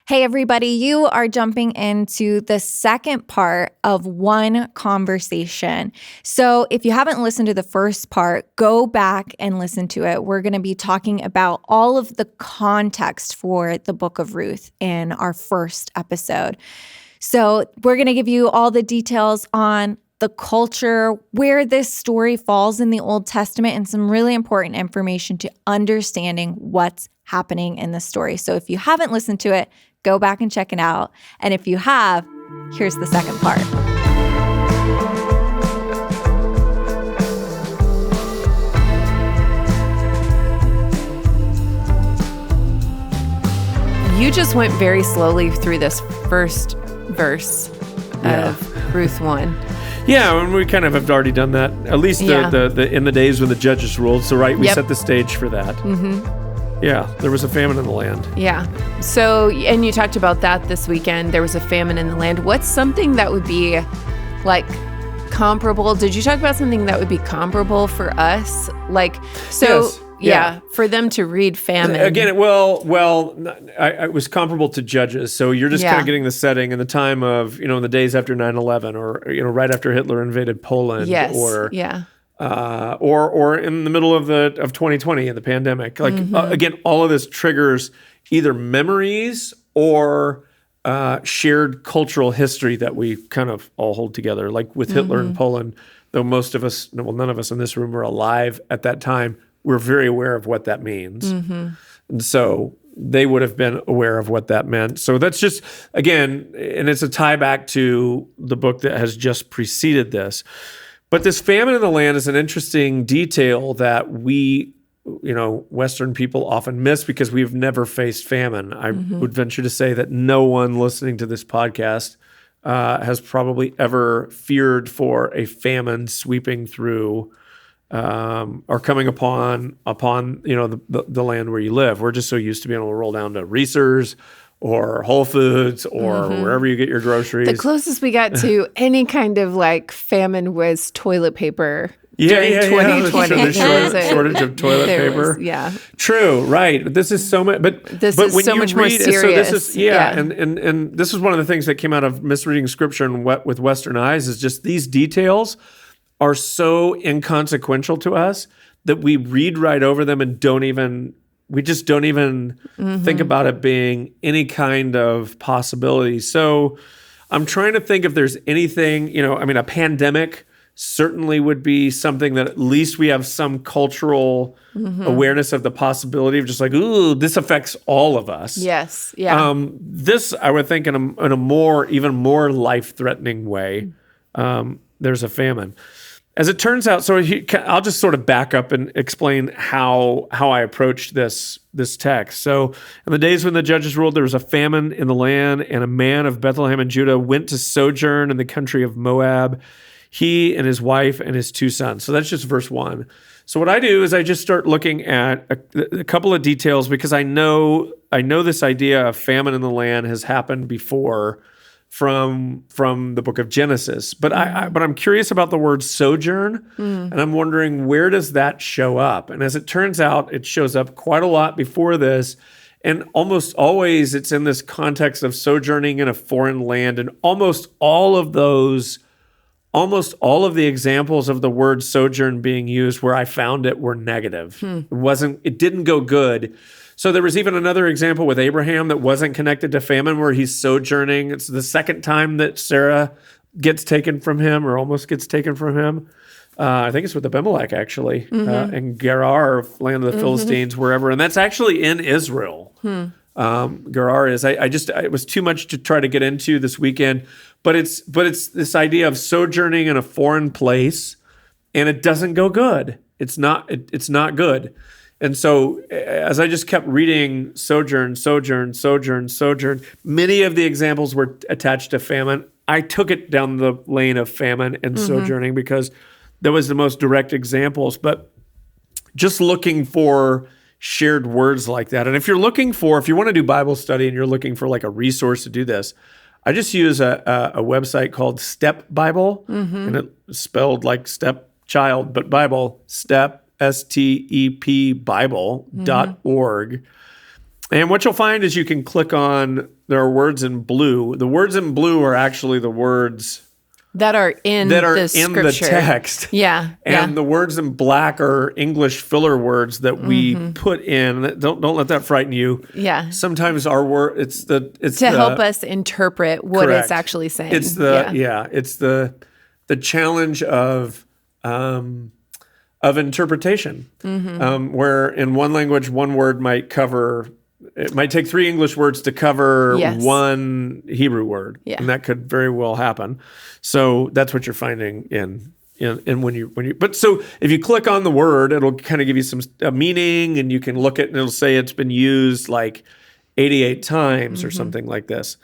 Hey, everybody, you are jumping into the second part of one conversation. So if you haven't listened to the first part, go back and listen to it. We're going to be talking about all of the context for the book of Ruth in our first episode. So we're going to give you all the details on the culture, where this story falls in the Old Testament, and some really important information to understanding what's happening in the story. So if you haven't listened to it, go back and check it out. And if you have, here's the second part. You just went very slowly through this first verse of Ruth 1. Yeah, and we kind of have already done that. At least the in the days when the judges ruled. So we set the stage for that. Mm-hmm. Yeah, there was a famine in the land. Yeah. So, and you talked about that this weekend. There was a famine in the land. What's something that would be like comparable? Did you talk about something that would be comparable for us? Like, so... Yes. Yeah, for them to read famine. Again, it was comparable to Judges. So you're just kind of getting the setting in the time of, in the days after 9/11 or, right after Hitler invaded Poland. Yes, or in the middle of 2020 in the pandemic. Like, again, all of this triggers either memories or shared cultural history that we kind of all hold together. Like with Hitler and Poland, though most of us, none of us in this room were alive at that time, we're very aware of what that means. Mm-hmm. And so they would have been aware of what that meant. So that's just, again, and it's a tie back to the book that has just preceded this. But this famine in the land is an interesting detail that we, Western people often miss because we've never faced famine. I would venture to say that no one listening to this podcast has probably ever feared for a famine sweeping through or coming upon the land where you live. We're just so used to being able to roll down to Reese's or Whole Foods or wherever you get your groceries. The closest we got to any kind of like famine was toilet paper. During 2020. The shortage of toilet paper. True, right. But this is so much. But this is so much more serious. So this is and this is one of the things that came out of misreading Scripture and with Western eyes is just these details are so inconsequential to us that we read right over them and don't even think about it being any kind of possibility. So I'm trying to think if there's anything, a pandemic certainly would be something that at least we have some cultural awareness of the possibility of just like, ooh, this affects all of us. Yes, yeah. This, I would think in a even more life-threatening way, there's a famine. As it turns out, so I'll just sort of back up and explain how I approached this text. So in the days when the judges ruled, there was a famine in the land, and a man of Bethlehem in Judah went to sojourn in the country of Moab, he and his wife and his 2 sons. So that's just verse 1. So what I do is I just start looking at a couple of details because I know this idea of famine in the land has happened before from the book of Genesis. But I'm curious about the word sojourn, and I'm wondering, where does that show up? And as it turns out, it shows up quite a lot before this, and almost always it's in this context of sojourning in a foreign land, and almost all of the examples of the word sojourn being used where I found it were negative. It didn't go good. So there was even another example with Abraham that wasn't connected to famine where he's sojourning. It's the second time that Sarah gets taken from him or almost gets taken from him. I think it's with Abimelech, actually, and Gerar, land of the Philistines, wherever. And that's actually in Israel. Gerar is. It was too much to try to get into this weekend. But it's this idea of sojourning in a foreign place, and it doesn't go good. It's not good. And so as I just kept reading sojourn, many of the examples were attached to famine. I took it down the lane of famine and sojourning because that was the most direct examples. But just looking for shared words like that. And if you want to do Bible study and you're looking for like a resource to do this, I just use a website called Step Bible, and it's spelled like stepchild, but Bible, Step, STEP Bible.org. And what you'll find is you can click on there are words in blue. The words in blue are actually the words that are in the scripture. text. Yeah. And the words in black are English filler words that we put in. Don't let that frighten you. Yeah. Sometimes our word it's to help us interpret what correct. it's actually saying. It's it's the challenge of interpretation. Where in one language one word might cover. It might take 3 English words to cover one Hebrew word, and that could very well happen. So that's what you're finding in when you. But so if you click on the word, it'll kind of give you a meaning, and you can look at, and it'll say it's been used like 88 times or something like this.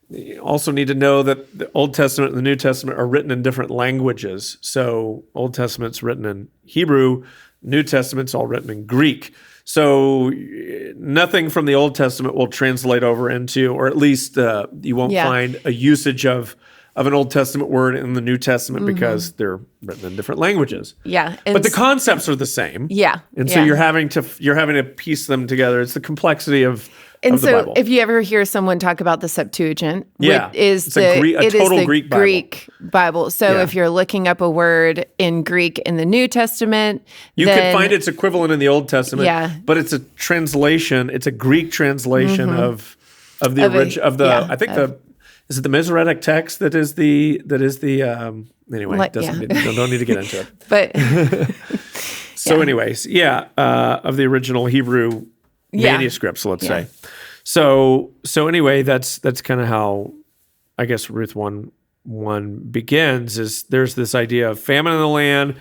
You also need to know that the Old Testament and the New Testament are written in different languages. So Old Testament's written in Hebrew, New Testament's all written in Greek. So nothing from the Old Testament will translate over into, or at least you won't find a usage of an Old Testament word in the New Testament because they're written in different languages. Yeah, but the concepts are the same. Yeah, and so you're having to piece them together. It's the complexity of and the Bible. If you ever hear someone talk about the Septuagint, it is the Greek Bible. So if you're looking up a word in Greek in the New Testament, you can find its equivalent in the Old Testament. Yeah. But it's a translation. It's a Greek translation of the original I think is it the Masoretic text that is the anyway, don't need to get into it. But so anyways, of the original Hebrew manuscripts, let's say. So anyway, that's kind of how I guess Ruth 1:1 begins. Is there's this idea of famine in the land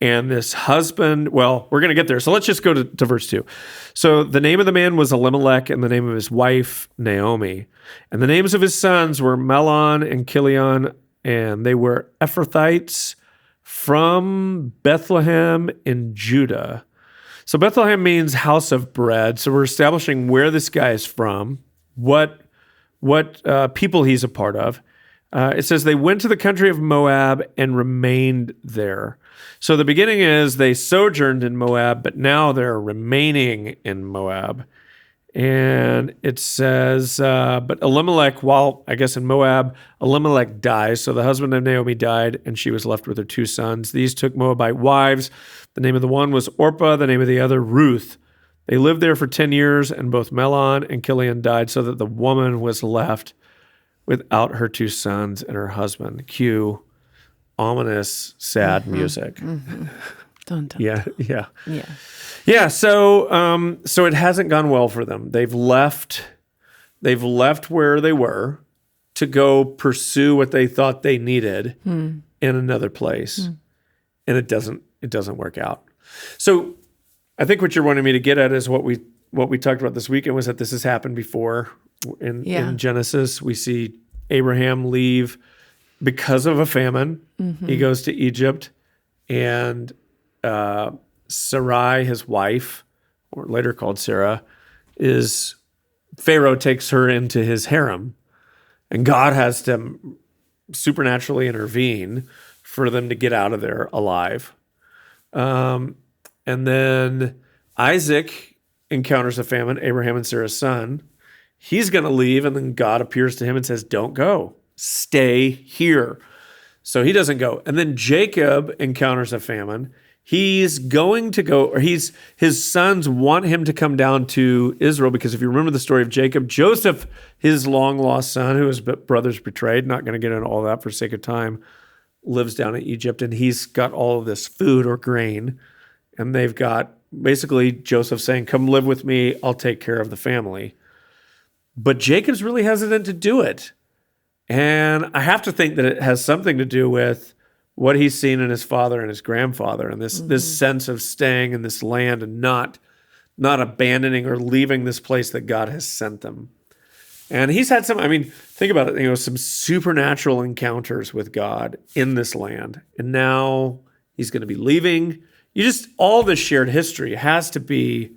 and this husband. Well, we're going to get there. So let's just go to verse 2. So the name of the man was Elimelech, and the name of his wife Naomi, and the names of his sons were Mahlon and Chilion, and they were Ephrathites from Bethlehem in Judah. So Bethlehem means house of bread. So we're establishing where this guy is from, what people he's a part of. It says they went to the country of Moab and remained there. So the beginning is they sojourned in Moab, but now they're remaining in Moab. And it says, but Elimelech, while I guess in Moab, Elimelech dies. So the husband of Naomi died, and she was left with her 2 sons. These took Moabite wives. The name of the one was Orpah, the name of the other Ruth. They lived there for 10 years, and both Mahlon and Chilion died, so that the woman was left without her 2 sons and her husband. Cue ominous, sad music. Dun, dun, Yeah. Yeah. So it hasn't gone well for them. They've left where they were to go pursue what they thought they needed in another place, and it doesn't work out. So I think what you're wanting me to get at is what we talked about this weekend was that this has happened before in Genesis. We see Abraham leave because of a famine. He goes to Egypt, and Sarai, his wife, or later called Sarah, Pharaoh takes her into his harem, and God has to supernaturally intervene for them to get out of there alive. And then Isaac encounters a famine, Abraham and Sarah's son. He's going to leave, and then God appears to him and says, "Don't go. Stay here." So he doesn't go. And then Jacob encounters a famine. He's going to go, or his sons want him to come down to Israel, because if you remember the story of Jacob, Joseph, his long-lost son, who his brothers betrayed, not going to get into all that for sake of time, lives down in Egypt, and he's got all of this food or grain, and they've got basically Joseph saying, "Come live with me, I'll take care of the family." But Jacob's really hesitant to do it. And I have to think that it has something to do with what he's seen in his father and his grandfather, and this sense of staying in this land and not abandoning or leaving this place that God has sent them. And he's had think about it, some supernatural encounters with God in this land. And now he's going to be leaving. All this shared history has to be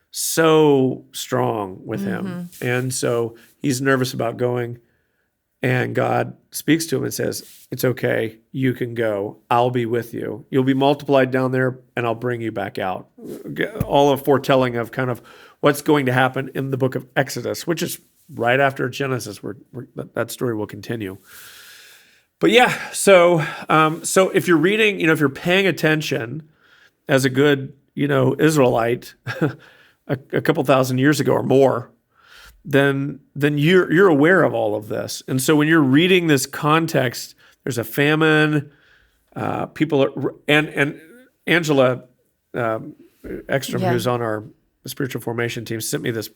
so strong with him. And so he's nervous about going. And God speaks to him and says, "It's okay. You can go. I'll be with you. You'll be multiplied down there, and I'll bring you back out." All of foretelling of kind of what's going to happen in the book of Exodus, which is right after Genesis, that story will continue. But yeah, so if you're reading, if you're paying attention as a good, Israelite a couple thousand years ago or more, then you're aware of all of this. And so when you're reading this context, there's a famine. And Angela Ekstrom, who's on our spiritual formation team, sent me this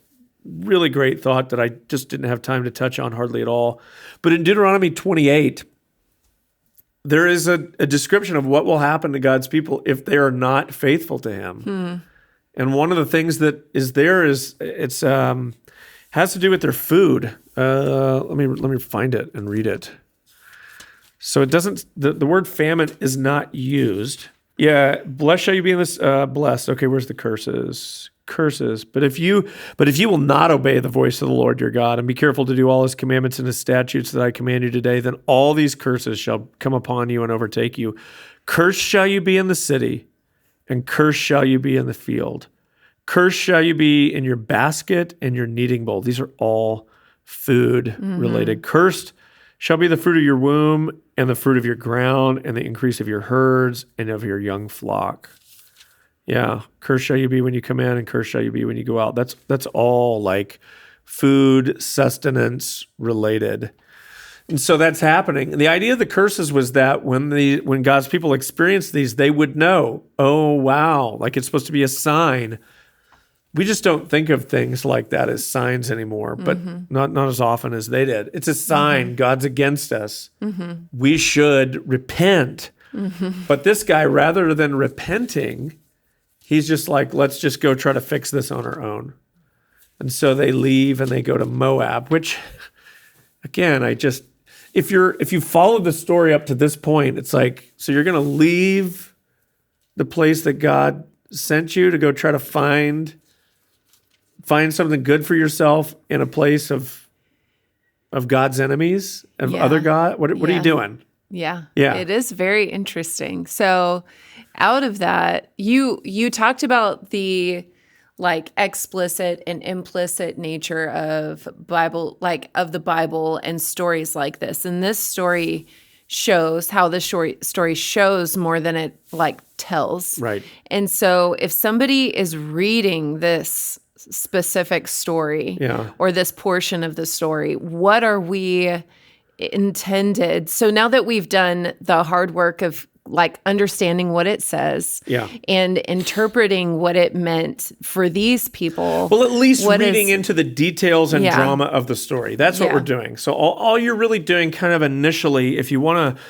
really great thought that I just didn't have time to touch on hardly at all. But in Deuteronomy 28, there is a description of what will happen to God's people if they are not faithful to Him. And one of the things that is there is it's has to do with their food. Let me find it and read it. So it doesn't. The word famine is not used. Yeah, blessed shall you be in this. Blessed. Okay, where's the curses? Curses. But if you will not obey the voice of the Lord your God and be careful to do all His commandments and His statutes that I command you today, then all these curses shall come upon you and overtake you. Cursed shall you be in the city, and cursed shall you be in the field. Cursed shall you be in your basket and your kneading bowl. These are all food related. Cursed shall be the fruit of your womb and the fruit of your ground and the increase of your herds and of your young flock. Yeah, cursed shall you be when you come in and cursed shall you be when you go out. That's all like food, sustenance related. And so that's happening. And the idea of the curses was that when God's people experienced these, they would know, oh, wow, like it's supposed to be a sign. We just don't think of things like that as signs anymore, but not as often as they did. It's a sign God's against us. We should repent. But this guy, rather than repenting, he's just like, let's just go try to fix this on our own. And so they leave and they go to Moab, which, again, if you followed the story up to this point, it's like, so you're going to leave the place that God sent you to go try to find something good for yourself in a place of God's enemies, of other God? What are you doing? Yeah. Yeah. It is very interesting. So out of that, you talked about the like explicit and implicit nature of the Bible and stories like this. And this story shows how the story shows more than it like tells. Right. And so if somebody is reading this specific story or this portion of the story, what are we intended? So now that we've done the hard work of like understanding what it says and interpreting what it meant for these people. Well, at least reading into the details and drama of the story. That's what we're doing. So all you're really doing kind of initially, if you want to,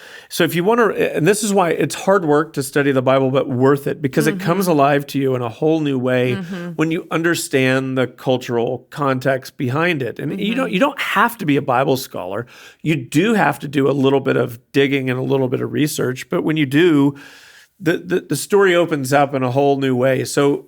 and this is why it's hard work to study the Bible, but worth it because it comes alive to you in a whole new way when you understand the cultural context behind it. And you don't have to be a Bible scholar. You do have to do a little bit of digging and a little bit of research, but when you do, the story opens up in a whole new way. So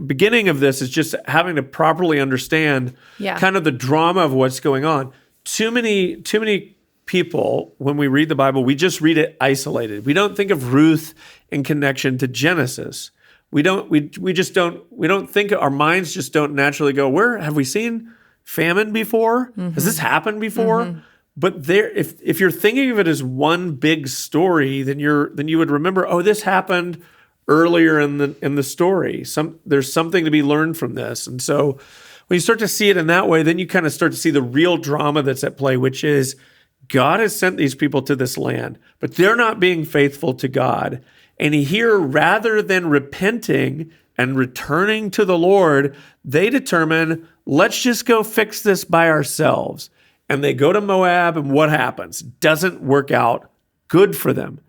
beginning of this is just having to properly understand kind of the drama of what's going on. Too many people, when we read the Bible, we just read it isolated. We don't think of Ruth in connection to Genesis. We don't think, our minds just don't naturally go, where have we seen famine before? Has this happened before? But if you're thinking of it as one big story, then you would remember, oh, this happened earlier in the story. There's something to be learned from this. And so when you start to see it in that way, then you kind of start to see the real drama that's at play, which is God has sent these people to this land, but they're not being faithful to God. And here, rather than repenting and returning to the Lord, they determine, let's just go fix this by ourselves. And they go to Moab, and what happens? Doesn't work out good for them.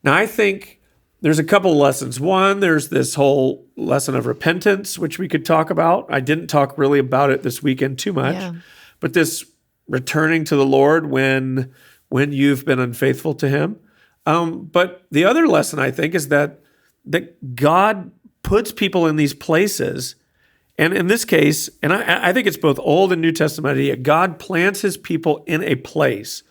Now, I think there's a couple of lessons. One, there's this whole lesson of repentance, which we could talk about. I didn't talk really about it this weekend too much. But this returning to the Lord when you've been unfaithful to Him. But the other lesson, I think, is that God puts people in these places. And in this case, and I think it's both Old and New Testament idea, God plants His people in a place.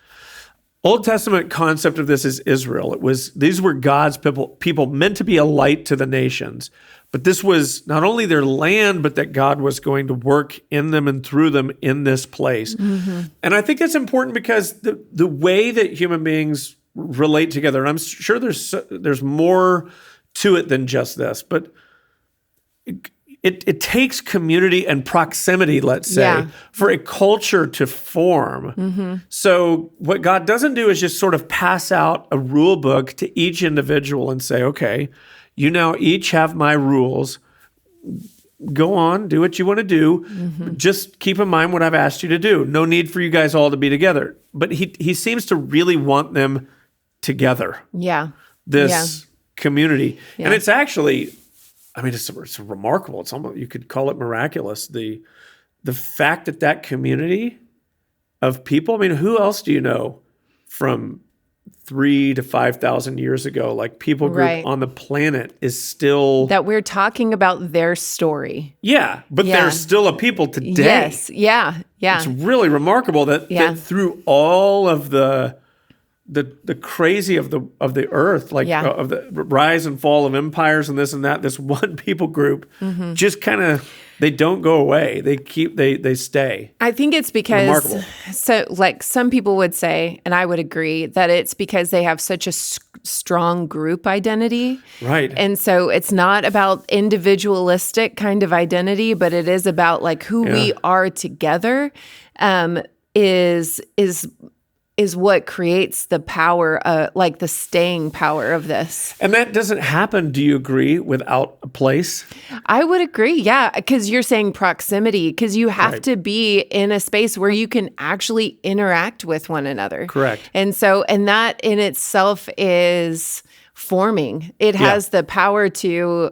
Old Testament concept of this is Israel. These were God's people meant to be a light to the nations. But this was not only their land, but that God was going to work in them and through them in this place. And I think that's important because the way that human beings relate together, and I'm sure there's more to it than just this, but it takes community and proximity, let's say, for a culture to form. So what God doesn't do is just sort of pass out a rule book to each individual and say, okay, you now each have my rules. Go on, do what you want to do. Just keep in mind what I've asked you to do. No need for you guys all to be together. But he seems to really want them together. This community. And it's actually, I mean, it's remarkable. It's almost, you could call it miraculous. The fact that community of people, I mean, who else do you know from 3,000 to 5,000 years ago, like people group on the planet is still... That we're talking about their story. Yeah, but they're still a people today. Yes, yeah. It's really remarkable that through all of the crazy of the earth, like of the rise and fall of empires and this and that, this one people group just kind of, they don't go away. They stay. I think it's because, remarkable. So like some people would say, and I would agree, that it's because they have such a strong group identity. Right. And so it's not about individualistic kind of identity, but it is about like who we are together is what creates the power, like the staying power of this. And that doesn't happen, do you agree, without a place? I would agree, yeah, because you're saying proximity, because you have to be in a space where you can actually interact with one another. Correct. And that in itself is forming. It has the power to,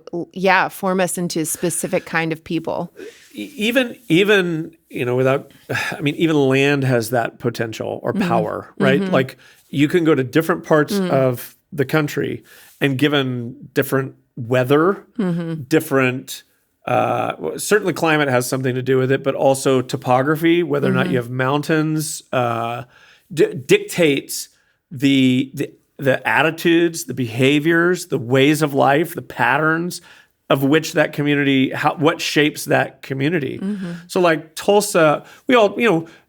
form us into a specific kind of people. Even without, I mean, even land has that potential or power, right? Like you can go to different parts of the country and given different weather, different, certainly climate has something to do with it, but also topography, whether or not you have mountains, dictates the attitudes, the behaviors, the ways of life, the patterns of which that community, what shapes that community. So like Tulsa,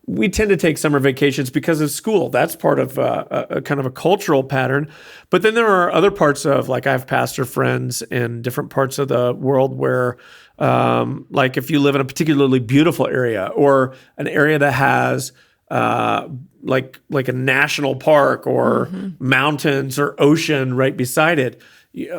we tend to take summer vacations because of school. That's part of a kind of a cultural pattern. But then there are other parts of, like I have pastor friends in different parts of the world where, like if you live in a particularly beautiful area or an area that has like a national park or mountains or ocean right beside it,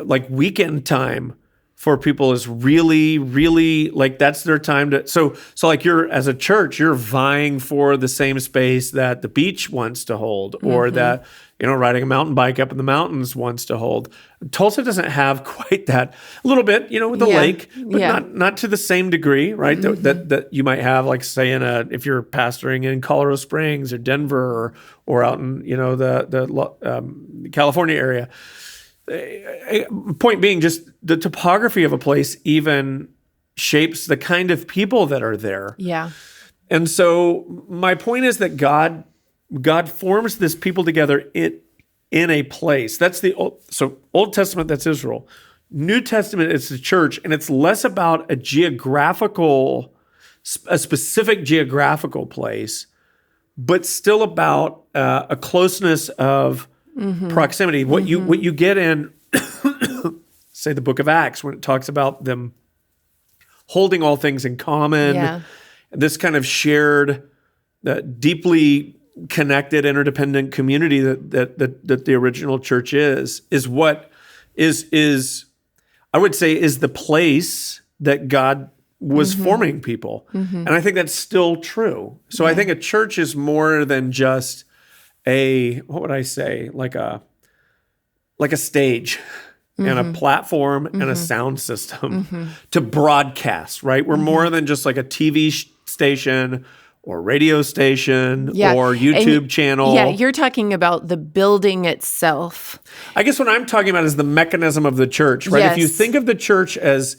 like weekend time for people is really, really like that's their time to. So like you're as a church, you're vying for the same space that the beach wants to hold, or that riding a mountain bike up in the mountains wants to hold. Tulsa doesn't have quite that. A little bit, with the lake, but not to the same degree, right? That you might have, like say if you're pastoring in Colorado Springs or Denver or out in the California area. Point being, just the topography of a place even shapes the kind of people that are there. Yeah. And so my point is that God forms this people together in a place. That's Old Testament, that's Israel. New Testament, it's the church, and it's less about a specific geographical place, but still about a closeness of proximity. What you get in, say, the book of Acts, when it talks about them holding all things in common, this kind of shared, deeply connected, interdependent community that the original church is what is I would say is the place that God was forming people. And I think that's still true. So I think a church is more than just what would I say, like a stage and a platform and a sound system to broadcast, right? We're more than just like a TV station or radio station or YouTube channel. Yeah, you're talking about the building itself. I guess what I'm talking about is the mechanism of the church, right? Yes. If you think of the church as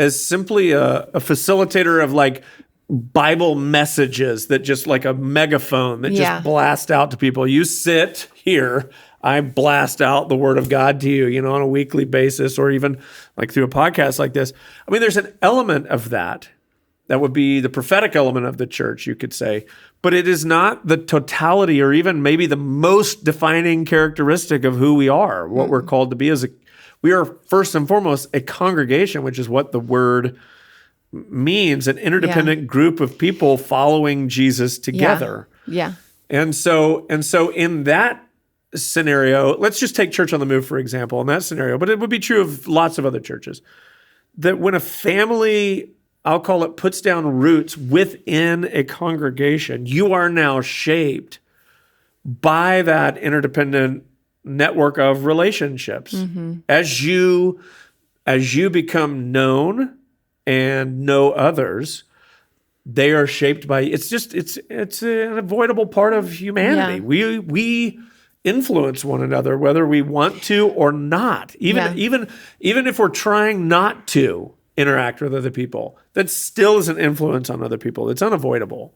simply a facilitator of like Bible messages that just like a megaphone that just blast out to people. You sit here, I blast out the word of God to you, on a weekly basis, or even like through a podcast like this. I mean, there's an element of that would be the prophetic element of the church, you could say, but it is not the totality or even maybe the most defining characteristic of who we are, what we're called to be we are first and foremost a congregation, which is what the word means, an interdependent group of people following Jesus together. Yeah. And so in that scenario, let's just take Church on the Move, for example, in that scenario, but it would be true of lots of other churches, that when a family, I'll call it, puts down roots within a congregation, you are now shaped by that interdependent network of relationships. As you become known and know others, they are shaped by, it's an avoidable part of humanity. We influence one another, whether we want to or not. Even if we're trying not to interact with other people, that still is an influence on other people. It's unavoidable.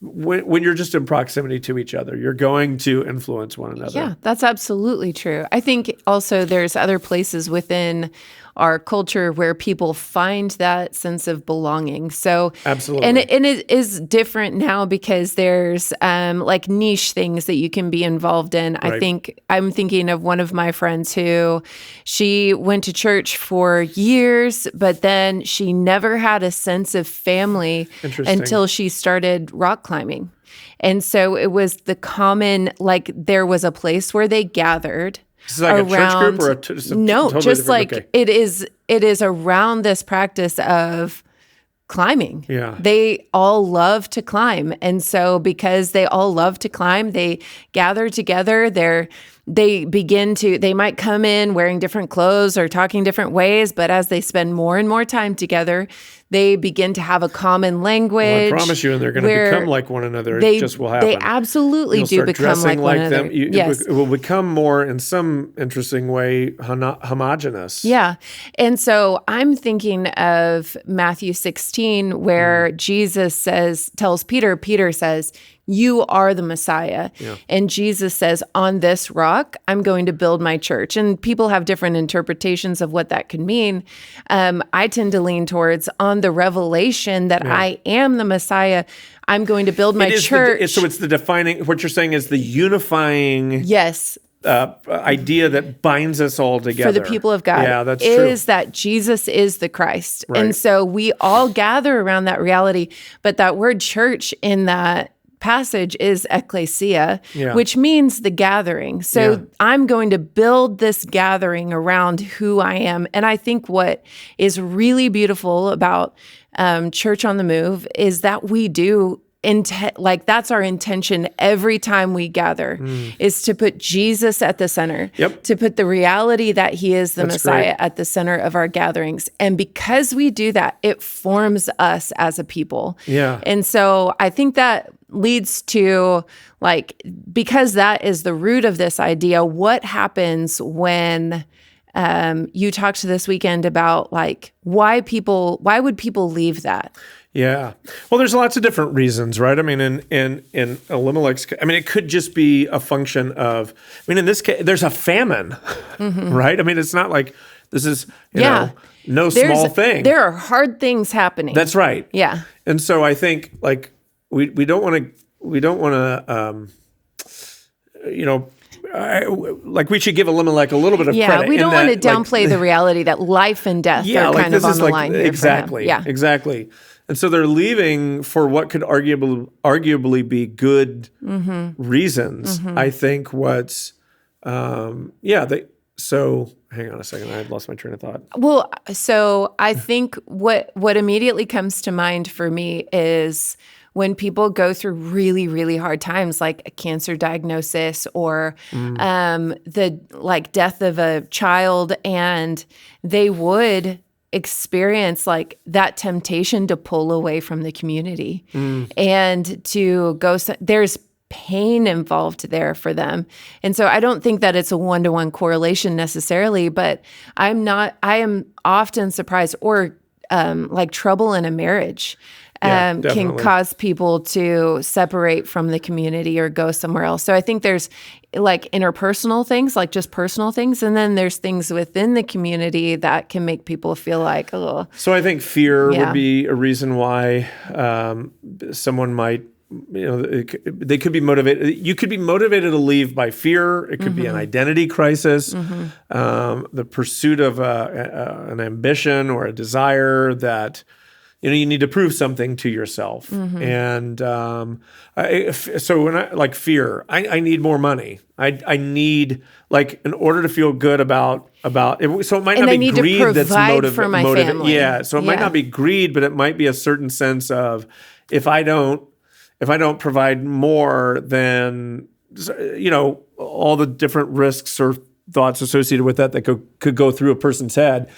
When you're just in proximity to each other, you're going to influence one another. Yeah, that's absolutely true. I think also there's other places within our culture where people find that sense of belonging. So absolutely, and it is different now because there's like niche things that you can be involved in. Right. I'm thinking of one of my friends who she went to church for years, but then she never had a sense of family until she started rock climbing. And so it was the common, like there was a place where they gathered. This is like around, a church group or no, totally just like okay. it is around this practice of climbing. Yeah. They all love to climb. And so because they all love to climb, they gather together. They might come in wearing different clothes or talking different ways, but as they spend more and more time together, they begin to have a common language. Well, I promise you, and they're going to become like one another. It just will happen. They absolutely You'll become like one another. Yes. It will become more, in some interesting way, homogenous. Yeah. And so I'm thinking of Matthew 16, where Jesus tells Peter says, "You are the Messiah." Yeah. And Jesus says, "On this rock, I'm going to build my church." And people have different interpretations of what that could mean. I tend to lean towards on the revelation that I am the Messiah. I'm going to build my church. So it's the defining, what you're saying is the unifying yes. Idea that binds us all together. For the people of God. Yeah, that's true. Is that Jesus is the Christ. Right. And so we all gather around that reality. But that word church in that passage is ecclesia, which means the gathering. So I'm going to build this gathering around who I am. And I think what is really beautiful about Church on the Move is that we do that's our intention every time we gather is to put Jesus at the center, to put the reality that he is the Messiah at the center of our gatherings. And because we do that, it forms us as a people. Yeah. And so I think that leads to because that is the root of this idea, what happens when you talked this weekend about why would people leave that? Yeah. Well, there's lots of different reasons, right? I mean, in Elimelech's, it could just be a function of, in this case, there's a famine, right? It's not like this is, no small thing. There are hard things happening. That's right. Yeah. And so I think we don't want to, we should give Elimelech a little bit of credit. Yeah, we don't want to downplay the reality that life and death are kind of on the line here exactly, for him. Yeah, exactly. And so they're leaving for what could arguably be good reasons. I think what's, so hang on a second. I lost my train of thought. Well, so I think what immediately comes to mind for me is when people go through really, really hard times, like a cancer diagnosis or the death of a child, and they would experience that temptation to pull away from the community and to go. There's pain involved there for them. And so I don't think that it's a one-to-one correlation necessarily, but I am often surprised, or trouble in a marriage. can definitely. cause people to separate from the community or go somewhere else. So I think there's like interpersonal things, like just personal things. And then there's things within the community that can make people feel like, oh. So I think fear Yeah. would be a reason why someone might, they could be motivated. You could be motivated to leave by fear. It could be an identity crisis, the pursuit of an ambition or a desire that, you need to prove something to yourself. And so when I like fear, I need more money. I need, like, in order to feel good about it. So it might And not I be need to greed that's provide for my family. Yeah. So it might Yeah. not be greed, but it might be a certain sense of, if I don't provide more, then, all the different risks or thoughts associated with that could go through a person's head,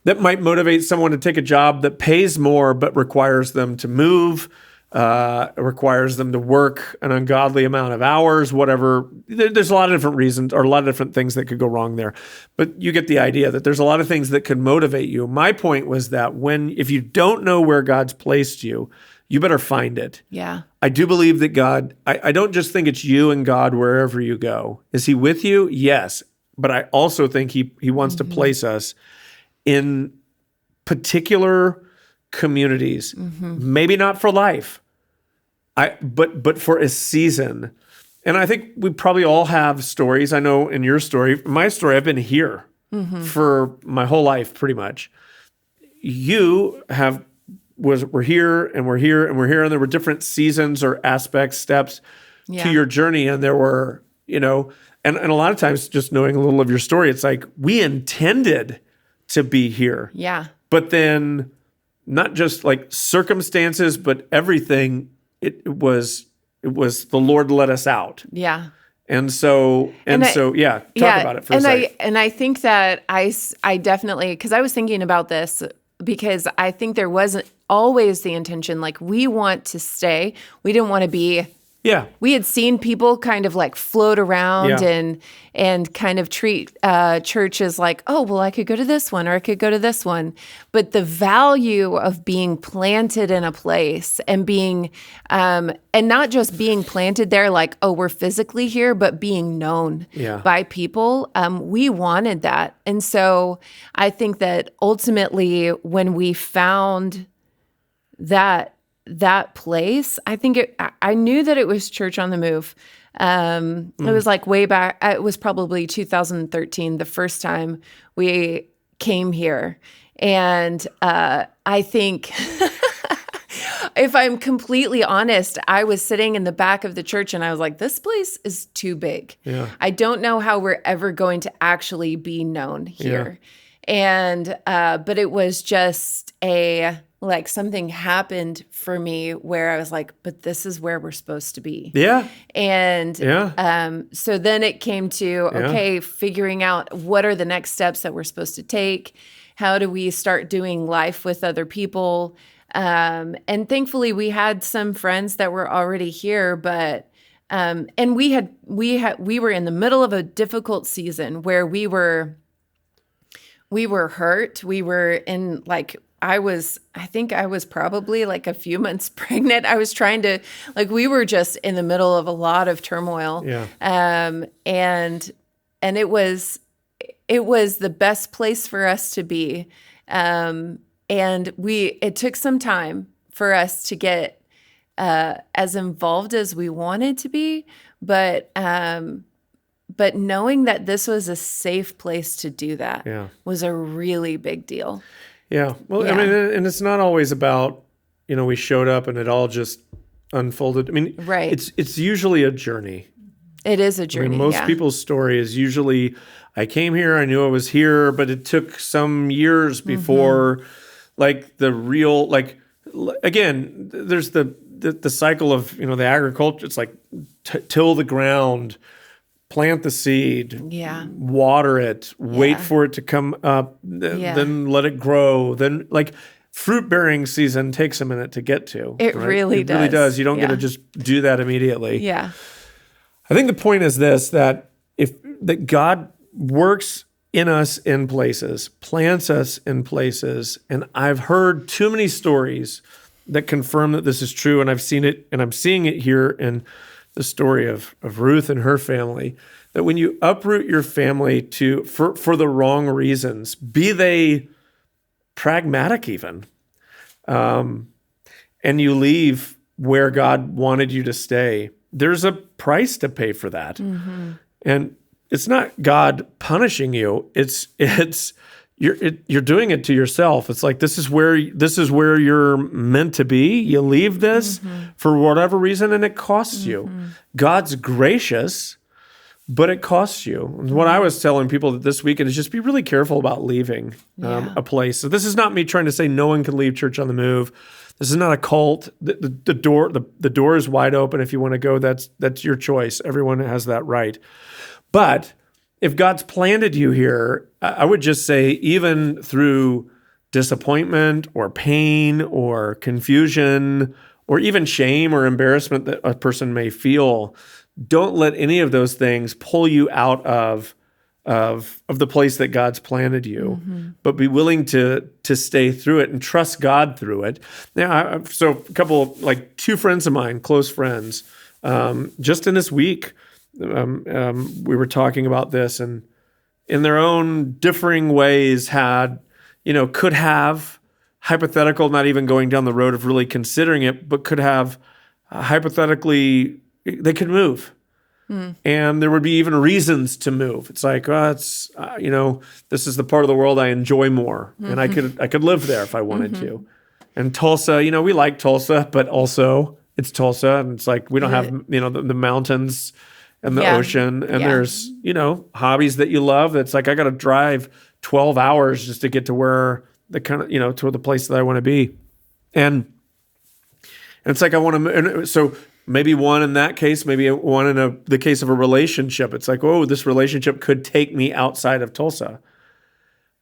that might motivate someone to take a job that pays more but requires them to move, requires them to work an ungodly amount of hours, whatever. There's a lot of different reasons or a lot of different things that could go wrong there. But you get the idea that there's a lot of things that could motivate you. My point was that if you don't know where God's placed you, you better find it. Yeah. I do believe that God, I don't just think it's you and God wherever you go. Is he with you? Yes. But I also think he wants to place us in particular communities, maybe not for life, but for a season. And I think we probably all have stories. I know in your story, my story, I've been here for my whole life, pretty much. You we're here and we're here and we're here, and there were different seasons or aspects, steps to your journey, and there were, and a lot of times, just knowing a little of your story, it's like, we intended to be here. Yeah. But then not just like circumstances, but everything, it was the Lord let us out. Yeah. And so, talk about it for a second. And I think that I definitely, because I was thinking about this, because I think there wasn't always the intention, like, we want to stay. We didn't want to be. Yeah. We had seen people kind of like float around and kind of treat church as like, oh, well, I could go to this one or I could go to this one. But the value of being planted in a place and being, and not just being planted there like, oh, we're physically here, but being known by people, we wanted that. And so I think that ultimately when we found that place, I think I knew that it was Church on the Move. It was like way back. It was probably 2013, the first time we came here. And I think, if I'm completely honest, I was sitting in the back of the church and I was like, this place is too big. Yeah. I don't know how we're ever going to actually be known here. And, but it was just like something happened for me where I was like, but this is where we're supposed to be. Yeah. And so then it came to, okay, figuring out what are the next steps that we're supposed to take? How do we start doing life with other people? And thankfully we had some friends that were already here, but and we were in the middle of a difficult season where we were hurt. We were in like, I think I was probably like a few months pregnant. I was trying to, like, we were just in the middle of a lot of turmoil. Yeah. And it was the best place for us to be. And it took some time for us to get as involved as we wanted to be, but knowing that this was a safe place to do that was a really big deal. Yeah. Well, I mean, and it's not always about, we showed up and it all just unfolded. I mean, it's usually a journey. It is a journey. I mean, most people's story is usually, I came here, I knew I was here, but it took some years before, like, the real, like, again, there's the cycle of, the agriculture. It's like till the ground, plant the seed, water it, wait for it to come up, then let it grow. Then, like, fruit bearing season takes a minute to get to. It really does. It really does. You don't get to just do that immediately. Yeah. I think the point is this, that God works in us in places, plants us in places. And I've heard too many stories that confirm that this is true. And I've seen it, and I'm seeing it here in the story of Ruth and her family, that when you uproot your family for the wrong reasons, be they pragmatic even, and you leave where God wanted you to stay, there's a price to pay for that. And it's not God punishing you. It's you're doing it to yourself. It's like, this is where you're meant to be. You leave this for whatever reason, and it costs you. God's gracious, but it costs you. And what I was telling people this weekend is just be really careful about leaving a place. So this is not me trying to say no one can leave church on the move. This is not a cult. The door is wide open. If you want to go, that's your choice. Everyone has that right. But if God's planted you here, I would just say, even through disappointment or pain or confusion or even shame or embarrassment that a person may feel, don't let any of those things pull you out of the place that God's planted you, but be willing to stay through it and trust God through it. Now, so a couple, like 2 friends of mine, close friends, just in this week, we were talking about this, and in their own differing ways could have hypothetical, not even going down the road of really considering it, but could have hypothetically, they could move. And there would be even reasons to move. It's like, this is the part of the world I enjoy more, and I could live there if I wanted to. And Tulsa, we like Tulsa, but also it's Tulsa, and it's like we don't have the mountains and the ocean, and there's hobbies that you love. That's like, I got to drive 12 hours just to get to where to the place that I want to be, and it's like I want to. So maybe one in that case, maybe one in the case of a relationship. It's like, oh, this relationship could take me outside of Tulsa.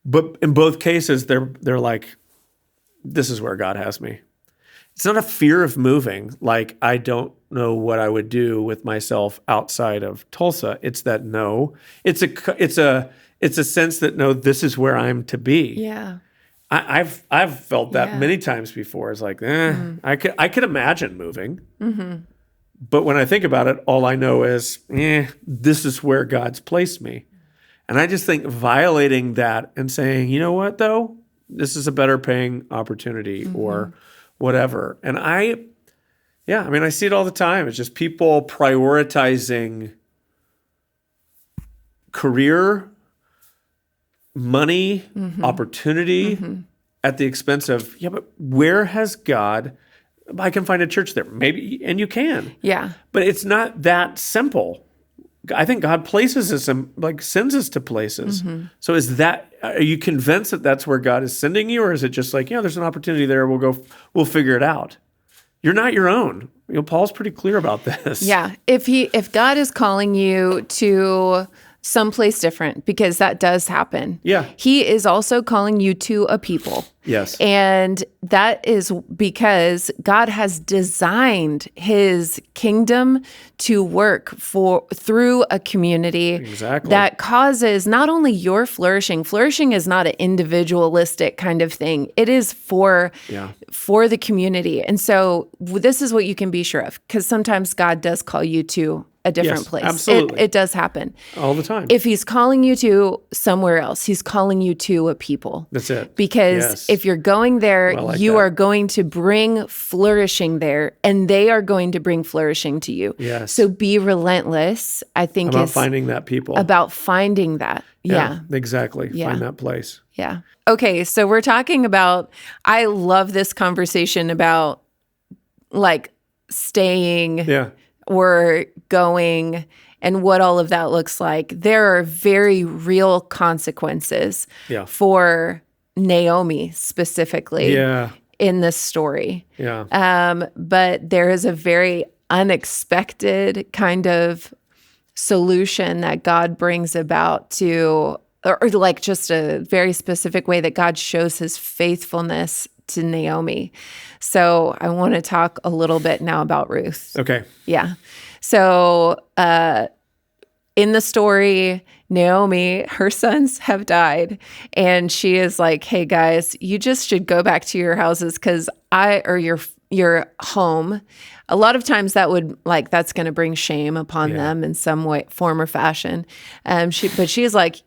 But in both cases, they're like, this is where God has me. It's not a fear of moving. Like, I don't know what I would do with myself outside of Tulsa. It's that no. It's a sense that no, this is where I'm to be. Yeah. I've felt that many times before. It's like, I could imagine moving. But when I think about it, all I know is, this is where God's placed me. And I just think violating that and saying, you know what, though? This is a better paying opportunity or whatever. And I see it all the time. It's just people prioritizing career, money, opportunity at the expense of, but where has God, I can find a church there. Maybe, and you can. Yeah. But it's not that simple. I think God places us and sends us to places. So are you convinced that that's where God is sending you? Or is it just like, there's an opportunity there. We'll figure it out. You're not your own. Paul's pretty clear about this. Yeah. If God is calling you to someplace different, because that does happen. Yeah. He is also calling you to a people. Yes. And that is because God has designed his kingdom to work through a community that causes not only your flourishing. Flourishing is not an individualistic kind of thing. It is for the community. And so this is what you can be sure of, because sometimes God does call you to a different place. Absolutely. It does happen. All the time. If he's calling you to somewhere else, he's calling you to a people. That's it. Because if you're going there, you are going to bring flourishing there, and they are going to bring flourishing to you. Yes. So be relentless, I think, about finding that people. About finding that. Yeah. Exactly. Yeah. Find that place. Yeah. Okay, so we're talking about, I love this conversation about staying or going and what all of that looks like. There are very real consequences for Naomi specifically in this story. Yeah. But there is a very unexpected kind of solution that God brings about or just a very specific way that God shows his faithfulness to Naomi. So I want to talk a little bit now about Ruth. Okay. Yeah. So in the story, Naomi, her sons have died. And she is like, hey guys, you just should go back to your houses because your home. A lot of times that's going to bring shame upon them in some way, form or fashion. But she's like,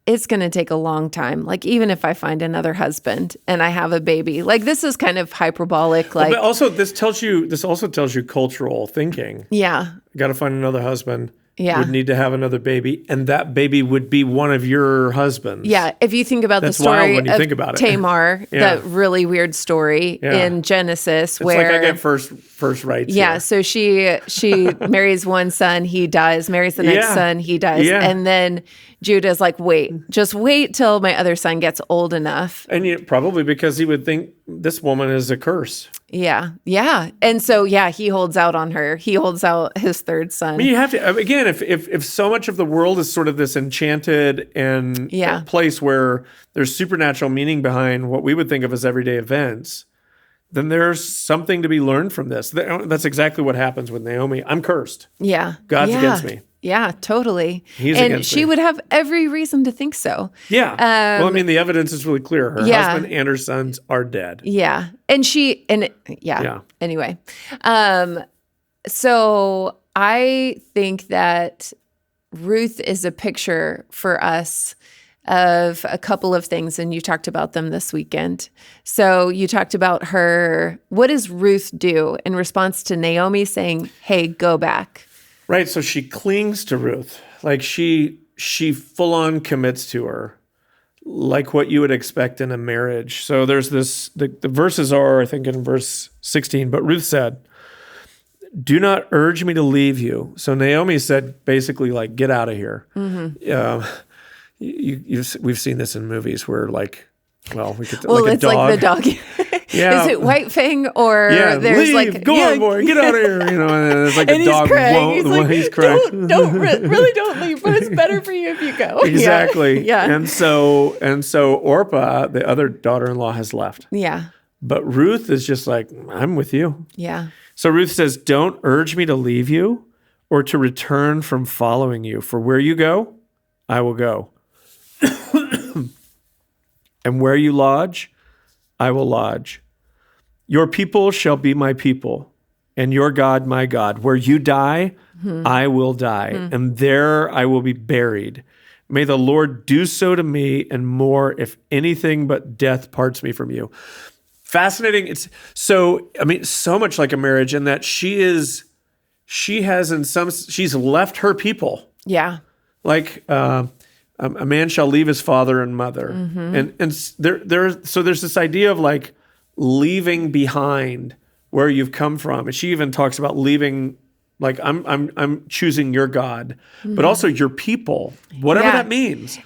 it's going to take a long time. Like, even if I find another husband and I have a baby, like this is kind of hyperbolic. Like, but also this also tells you cultural thinking. Yeah. Got to find another husband. Yeah. Would need to have another baby, and that baby would be one of your husbands. Yeah. If you think about That's the story wild when you of think about it. Tamar, that really weird story in Genesis, it's where like I get first rights. Yeah, here. so she marries one son, he dies, marries the next son, he dies. Yeah. And then Judah's like, just wait till my other son gets old enough. And probably because he would think this woman is a curse. Yeah. Yeah. And so, he holds out on her. He holds out his third son. I mean, you have to, again, if so much of the world is sort of this enchanted and place where there's supernatural meaning behind what we would think of as everyday events, then there's something to be learned from this. That's exactly what happens with Naomi. I'm cursed. Yeah. God's against me. Yeah, totally. He's and against she me. would have every reason to think so. Yeah. Well, I mean, the evidence is really clear. Her husband and her sons are dead. Yeah. Anyway. So I think that Ruth is a picture for us of a couple of things, and you talked about them this weekend. So you talked about her. What does Ruth do in response to Naomi saying, hey, go back? Right. So she clings to Ruth. Like she full on commits to her, like what you would expect in a marriage. So there's this, the verses are, I think, in verse 16, but Ruth said, do not urge me to leave you. So Naomi said, basically, like, get out of here. Mm-hmm. We've seen this in movies where it's like the dog. Yeah. Is it White Fang or there's leave, go on, boy, get out of here. And it's like and a dog won't. He's crying. Don't leave, but it's better for you if you go. Exactly. Yeah. And so Orpah, the other daughter-in-law, has left. Yeah. But Ruth is just like, I'm with you. Yeah. So Ruth says, don't urge me to leave you or to return from following you. For where you go, I will go. And where you lodge, I will lodge. Your people shall be my people, and your God my God. Where you die, I will die, and there I will be buried. May the Lord do so to me and more, if anything but death parts me from you. Fascinating. It's so much like a marriage in that she's left her people. Yeah. Like a man shall leave his father and mother, and there's this idea of like leaving behind where you've come from, and she even talks about leaving. Like I'm choosing your God, but also your people, whatever that means.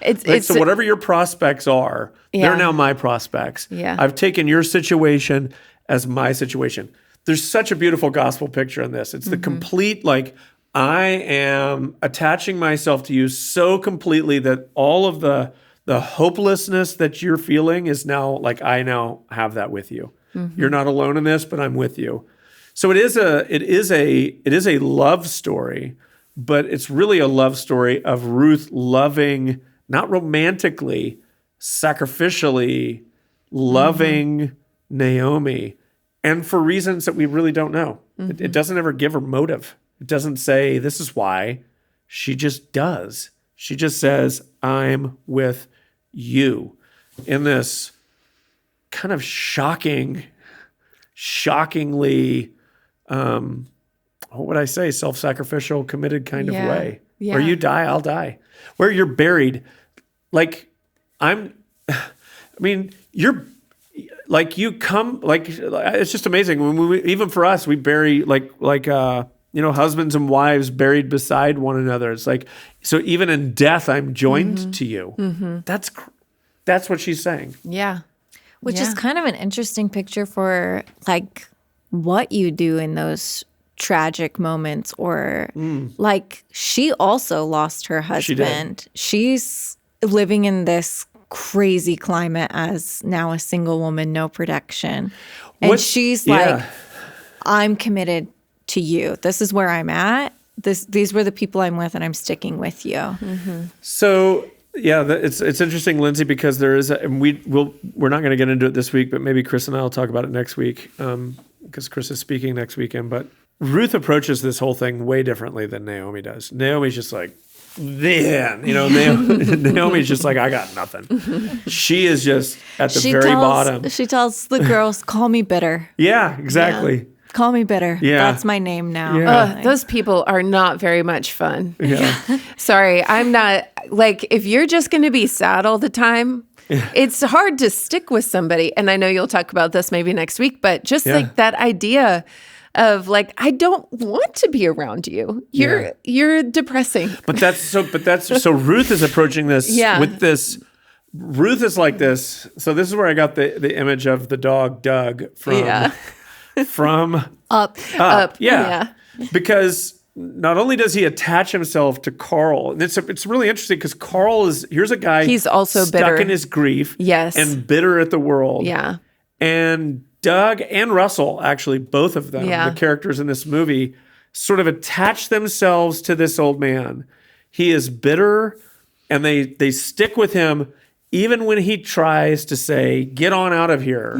So whatever your prospects are, they're now my prospects. Yeah. I've taken your situation as my situation. There's such a beautiful gospel picture in this. It's the complete, like, I am attaching myself to you so completely that all of the hopelessness that you're feeling is now, like, I now have that with you. You're not alone in this, but I'm with you. So it is a love story, but it's really a love story of Ruth loving, not romantically, sacrificially loving Naomi, and for reasons that we really don't know. It doesn't ever give her motive. It doesn't say this is why. She just does. She just says, I'm with you, in this kind of shockingly, what would I say? Self-sacrificial, committed kind of way. Yeah. Where you die, I'll die. Where you're buried, you're like, you come, like, it's just amazing. When even for us, we bury husbands and wives buried beside one another. It's like, so even in death, I'm joined to you. That's what she's saying. Yeah. Which is kind of an interesting picture for like what you do in those tragic moments, or like she also lost her husband. She's living in this crazy climate as now a single woman, no protection. And she's like, I'm committed to you. This is where I'm at. these were the people I'm with, and I'm sticking with you. Mm-hmm. So yeah, it's interesting, Lindsay, because there is, and we're not going to get into it this week, but maybe Chris and I will talk about it next week, because Chris is speaking next weekend. But Ruth approaches this whole thing way differently than Naomi does. Naomi's just like, Naomi's just like, I got nothing. She is just at the very bottom. She tells the girls, call me bitter. Yeah, exactly. Yeah. Call me bitter. Yeah. That's my name now. Yeah. Those people are not very much fun. Yeah. Sorry, I'm not, like, if you're just going to be sad all the time, it's hard to stick with somebody. And I know you'll talk about this maybe next week, but just like that idea of like, I don't want to be around you. You're depressing. But so Ruth is approaching this with this. Ruth is like this. So this is where I got the image of the dog Doug from Up. Yeah. Because not only does he attach himself to Carl, and it's really interesting because Carl here's a guy he's also stuck bitter in his grief, and bitter at the world, and Doug and Russell, actually both of them, the characters in this movie, sort of attach themselves to this old man. He is bitter, and they stick with him even when he tries to say, get on out of here.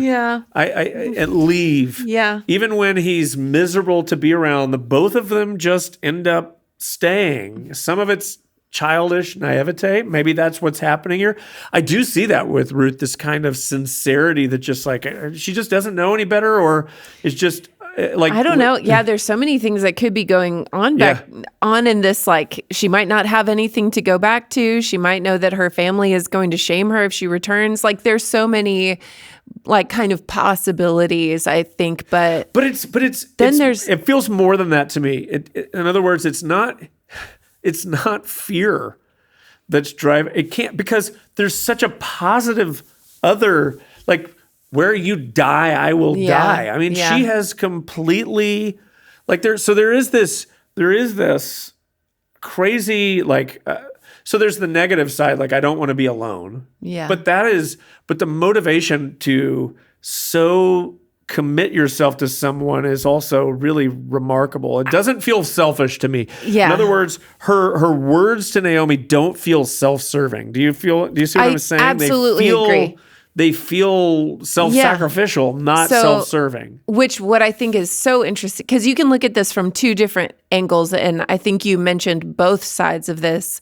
And leave. Even when he's miserable to be around, the both of them just end up staying. Some of it's childish naivete. Maybe that's what's happening here. I do see that with Ruth, this kind of sincerity that just like, she just doesn't know any better, or is just like, I don't know. Yeah, there's so many things that could be going on back on in this. Like, she might not have anything to go back to. She might know that her family is going to shame her if she returns. Like, there's so many like kind of possibilities, I think. But it feels more than that to me. In other words, it's not fear that's driving. It can't, because there's such a positive other, like, where you die, I will die. I mean, she has completely, like, there is this crazy, like, so there's the negative side, like, I don't want to be alone. Yeah. But the motivation to so commit yourself to someone is also really remarkable. It doesn't feel selfish to me. Yeah. In other words, her words to Naomi don't feel self-serving. Do you see what I'm saying? Absolutely agree. They feel self-sacrificial, not self-serving. Which what I think is so interesting, because you can look at this from two different angles, and I think you mentioned both sides of this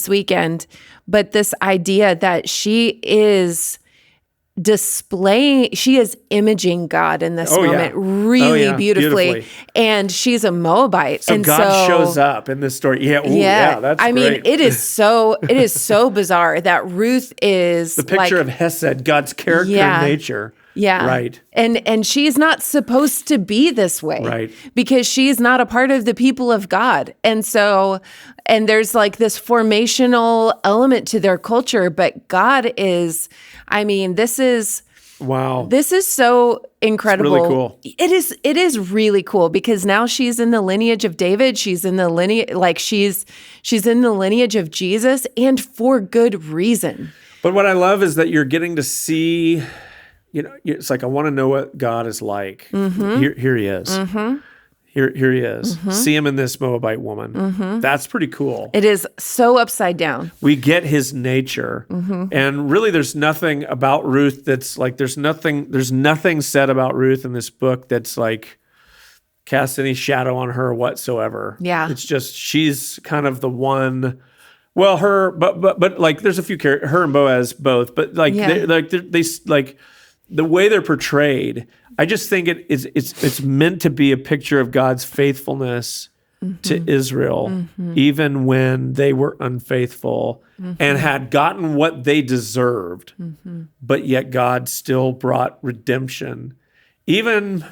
weekend. But this idea that she is imaging God in this moment really beautifully. And she's a Moabite. So God shows up in this story. That's I mean, great. it is so bizarre that Ruth is the picture of Hesed, God's character and nature. Yeah. Right. And she's not supposed to be this way. Right. Because she's not a part of the people of God. And there's like this formational element to their culture, but God is, I mean, this is so incredible. It's really cool. It is really cool, because now she's in the lineage of David. She's in the lineage, like she's in the lineage of Jesus, and for good reason. But what I love is that you're getting to see, it's like, I want to know what God is like. Mm-hmm. Here he is. Mm-hmm. Here he is. Mm-hmm. See him in this Moabite woman. Mm-hmm. That's pretty cool. It is so upside down. We get his nature. Mm-hmm. And really, there's nothing about Ruth that's like, there's nothing said about Ruth in this book that's like casts any shadow on her whatsoever. Yeah. It's just, she's kind of the one. Well, but like, there's a few characters, her and Boaz both, but like, they like the way they're portrayed, I just think it's meant to be a picture of God's faithfulness to Israel, even when they were unfaithful and had gotten what they deserved, but yet God still brought redemption, even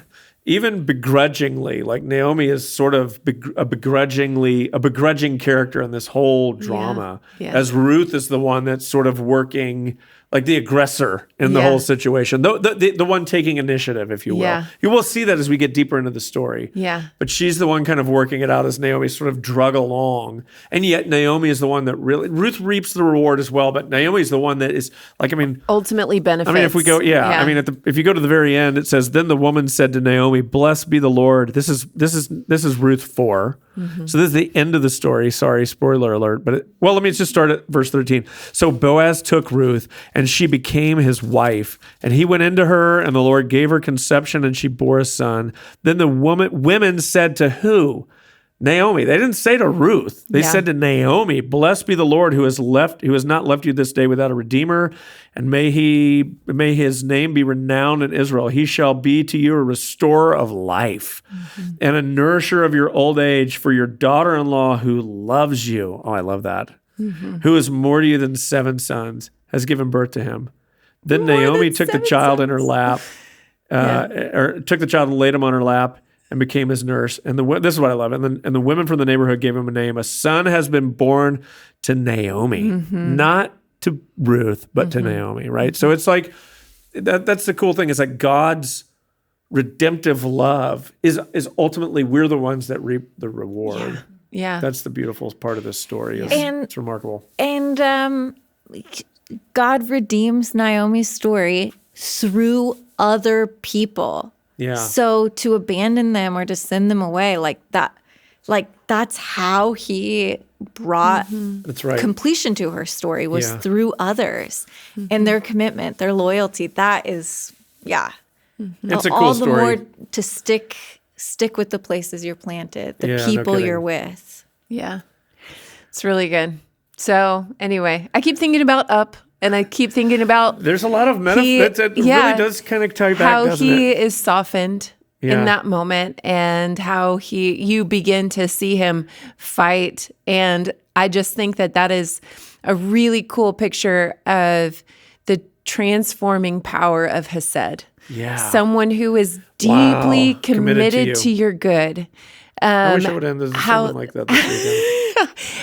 begrudgingly. Like, Naomi is sort of a begrudging character in this whole drama, as Ruth is the one that's sort of working. like the aggressor in the whole situation, the one taking initiative, if you will. Yeah. You will see that as we get deeper into the story. Yeah. But she's the one kind of working it out as Naomi sort of drug along. And yet Naomi is the one that really, Ruth reaps the reward as well, but Naomi is the one that is like, ultimately benefits. I mean, if we go, if you go to the very end, it says, then the woman said to Naomi, blessed be the Lord. This is Ruth 4. Mm-hmm. So this is the end of the story. Sorry, spoiler alert. But let me just start at verse 13. So Boaz took Ruth, and she became his wife. And he went into her, and the Lord gave her conception, and she bore a son. Then the women said to who? Naomi. They didn't say to Ruth. They said to Naomi, blessed be the Lord who has not left you this day without a redeemer, and may his name be renowned in Israel. He shall be to you a restorer of life and a nourisher of your old age, for your daughter-in-law who loves you. Oh, I love that. Who is more to you than 7 sons, has given birth to him. Then Naomi took the child in her lap, or took the child and laid him on her lap, and became his nurse. And this is what I love. And the women from the neighborhood gave him a name. A son has been born to Naomi, not to Ruth, but to Naomi, right? So it's like, that's the cool thing, is that God's redemptive love is ultimately, we're the ones that reap the reward. Yeah. That's the beautiful part of this story. It's remarkable. And God redeems Naomi's story through other people. Yeah. So to abandon them or to send them away that's how he brought That's right. completion to her story, was through others and their commitment, their loyalty. That is, It's a cool all story. the more to stick with the places you're planted, the Yeah, people no you're with. Yeah. It's really good. So anyway, I keep thinking about Up, and I keep thinking about There's a lot of metaphors. It really does kind of tie back, how doesn't he it? is softened in that moment, and how you begin to see him fight. And I just think that is a really cool picture of the transforming power of Hesed. Yeah. Someone who is deeply Committed committed to your good. I wish I would end this something like that this weekend.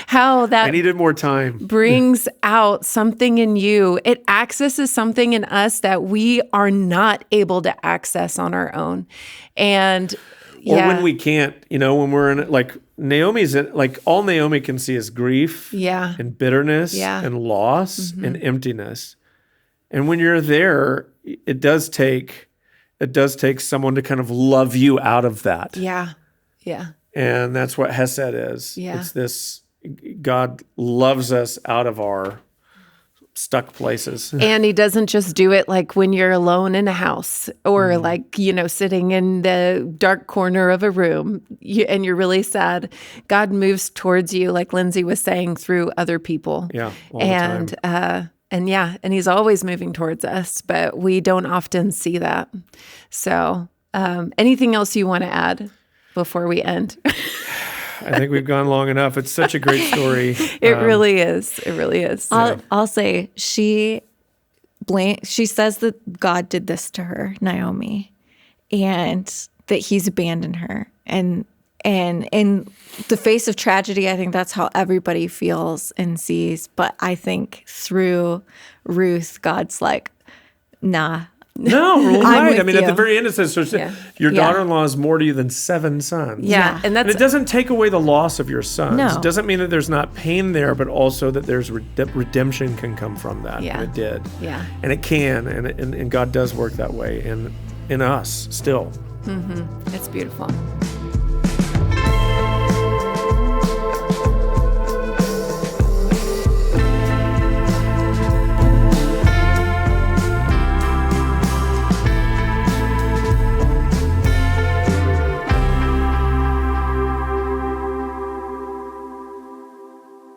How that I needed more time. brings out something in you. It accesses something in us that we are not able to access on our own. And Or when we can't, when we're in it, like Naomi's in, like all Naomi can see is grief and bitterness and loss and emptiness. And when you're there, it does take someone to kind of love you out of that. Yeah. Yeah. And that's what Hesed is. Yeah. It's this, God loves us out of our stuck places. And he doesn't just do it like when you're alone in a house or like, sitting in the dark corner of a room and you're really sad. God moves towards you, like Lindsay was saying, through other people. Yeah. All the time. And he's always moving towards us, but we don't often see that. So anything else you want to add before we end? I think we've gone long enough. It's such a great story. It really is. It really is. I'll say she says that God did this to her, Naomi, and that he's abandoned her. And in the face of tragedy, I think that's how everybody feels and sees. But I think through Ruth, God's like, nah. No, right. I mean, at the you. very end, it says, your daughter-in-law is more to you than 7 sons. Yeah. And it doesn't take away the loss of your sons. No. It doesn't mean that there's not pain there, but also that there's redemption can come from that. Yeah. And it did. Yeah. And it can. And God does work that way in us still. It's beautiful.